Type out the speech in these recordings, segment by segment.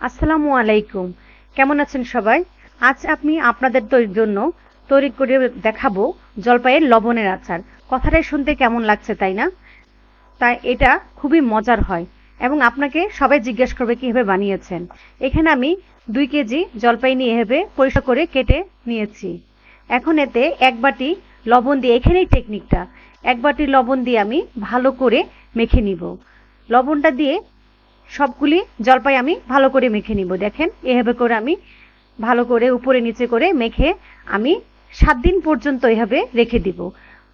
আসসালামু আলাইকুম। কেমন আছেন সবাই? আজ আমি আপনাদের জন্য তৈরি করে দেখাবো জলপাইয়ের লবণের আচার। কথাটাই শুনতে কেমন লাগছে তাই না? তাই এটা খুবই মজার হয় এবং আপনাকে সবাই জিজ্ঞেস করবে কিভাবে বানিয়েছেন। এখানে আমি 2 কেজি জলপাই নিয়ে এভাবে পরিষ্কার করে কেটে নিয়েছি। এখন এতে 1 বাটি লবণ দিয়ে, এখানেই টেকনিকটা, 1 বাটি লবণ দিয়ে আমি ভালো করে মেখে নিব। লবণটা দিয়ে সবগুলি জলপাই আমি ভালো করে মেখে নিব। দেখেন এভাবে করে আমি ভালো করে উপরে নিচে করে মেখে আমি 7 দিন পর্যন্ত এভাবে রেখে দিব।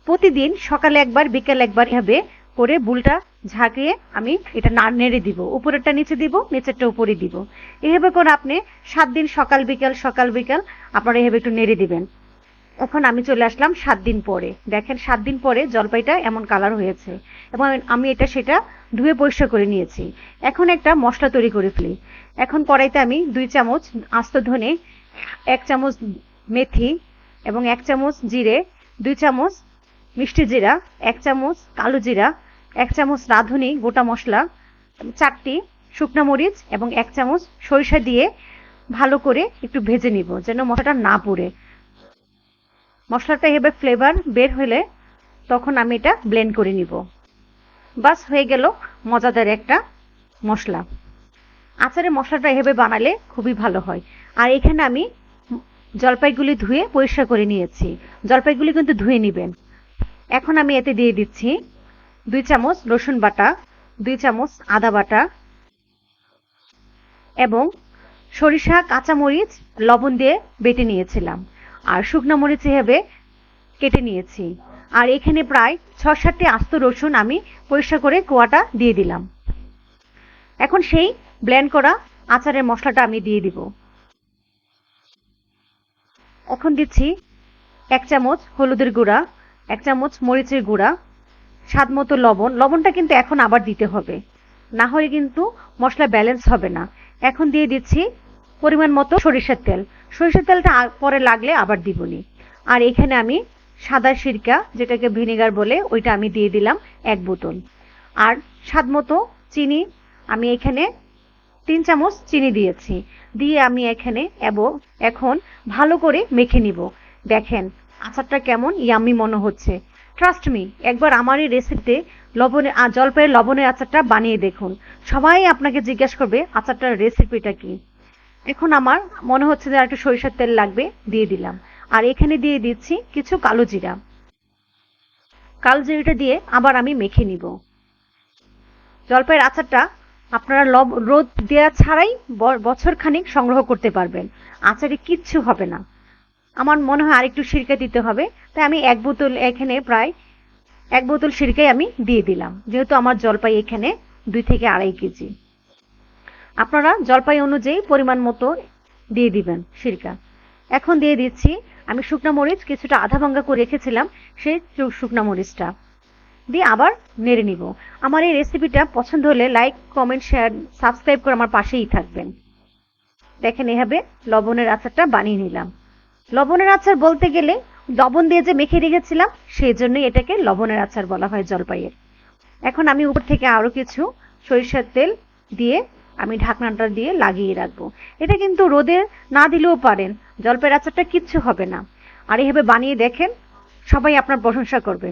প্রতিদিন সকালে একবার বিকেল একবার এভাবে করে বুলটা ঝাঁকিয়ে আমি এটা নেড়ে দিব, উপরেরটা নিচে দিব, নিচেরটা উপরে দিব। এভাবে করে আপনি 7 দিন সকাল বিকাল আপনারা এভাবে একটু নেড়ে দিবেন। এখন আমি চলে আসলাম 7 দিন পরে। দেখেন 7 দিন পরে জলপাইটা এমন কালার হয়েছে এবং আমি সেটা ধুয়ে পরিষ্কার করে নিয়েছি। এখন একটা মশলা তৈরি করে ফেলি। এখন কড়াইতে আমি 2 চামচ আস্ত ধনে, 1 চামচ মেথি এবং 1 চামচ জিরে, 2 চামচ মিষ্টি জিরা, 1 চামচ কালো জিরা, 1 চামচ রাঁধুনি গোটা মশলা, 4টি শুকনা মরিচ এবং 1 চামচ সরিষা দিয়ে ভালো করে একটু ভেজে নিব যেন মশলাটা না পুড়ে। মশলাটা এভাবে ফ্লেভার বের হলে তখন আমি এটা ব্লেন্ড করে নিব। বাস হয়ে গেল মজাদার একটা মশলা। আচারে মশলাটা এভাবে বানালে খুবই ভালো হয়। আর এখানে আমি জলপাইগুলি ধুয়ে পরিষ্কার করে নিয়েছি। জলপাইগুলি কিন্তু ধুয়ে নেবেন। এখন আমি এতে দিয়ে দিচ্ছি 2 চামচ রসুন বাটা, 2 চামচ আদা বাটা এবং সরিষা, কাঁচামরিচ লবণ দিয়ে বেটে নিয়েছিলাম। আর শুকনো মরিচ এভাবে কেটে নিয়েছি। আর এখানে প্রায় 6-7টি আস্ত রসুন আমি পরিষ্কার করে কোয়াটা দিয়ে দিলাম। এখন সেই ব্লেন্ড করা আচারের মশলাটা আমি দিয়ে দিব। এখন দিচ্ছি 1 চামচ হলুদের গুঁড়া, 1 চামচ মরিচের গুঁড়া, স্বাদ মতো লবণ। লবণটা কিন্তু এখন আবার দিতে হবে, না হলে কিন্তু মশলা ব্যালেন্স হবে না। এখন দিয়ে দিচ্ছি পরিমাণ মতো সরিষার তেল। সরিষার তেলটা পরে লাগলে আবার দিবনি। আর এখানে আমি সাদা সিরকা, যেটাকে ভিনেগার বলে, ওইটা আমি দিয়ে দিলাম 1 বোতল। আর স্বাদ মতো চিনি, আমি এখানে 3 চামচ চিনি দিয়েছি। দিয়ে আমি এখানে এখন ভালো করে মেখে নিব। দেখেন আচারটা কেমন ইয়াম্মি মনে হচ্ছে। ট্রাস্ট মি, একবার আমার এই রেসিপিতে জলপাইয়ের লবণের আচারটা বানিয়ে দেখুন। সবাই আপনাকে জিজ্ঞেস করবে আচারটার রেসিপিটা কি। এখন আমার মনে হচ্ছে যে আর একটু সরিষার তেল লাগবে, দিয়ে দিলাম। আর এখানে দিয়ে দিচ্ছি কিছু কালো জিরা। কালো জিরাটা দিয়ে আবার আমি মেখে নিব। জলপাইয়ের আচারটা আপনারা রোদ দেওয়া ছাড়াই বছর খানিক সংগ্রহ করতে পারবেন। আচারে কিচ্ছু হবে না। আমার মনে হয় আরেকটু সিরকা দিতে হবে, তাই আমি 1 বোতল, এখানে প্রায় 1 বোতল সিরকাই আমি দিয়ে দিলাম, যেহেতু আমার জলপাই এখানে 2 থেকে 2.5 কেজি। আপনারা জলপাই অনুযায়ী পরিমাণ মতো দিয়ে দিবেন সিরকা। এখন দিয়ে দিচ্ছি আমি শুকনা মরিচ কিছুটা আধা ভাঙা করে রেখেছিলাম, সেই শুকনা মরিচটা দিয়ে আবার নেড়ে নিব। আমার এই রেসিপিটা পছন্দ হলে লাইক, কমেন্ট, শেয়ার, সাবস্ক্রাইব করে আমার পাশেই থাকবেন। দেখেন এভাবে লবণের আচারটা বানিয়ে নিলাম। লবণের আচার বলতে গেলে লবণ দিয়ে যে মেখে রেখেছিলাম সেই জন্যই এটাকে লবণের আচার বলা হয় জলপাইয়ের। এখন আমি উপর থেকে আরো কিছু সরিষার তেল দিয়ে আমি ঢাকনাটা দিয়ে লাগিয়ে রাখবো। এটা কিন্তু রোদে না দিলেও পারেন, জলপাইয়ের আচারটা কিচ্ছু হবে না। আর এভাবে বানিয়ে দেখেন, সবাই আপনার প্রশংসা করবে।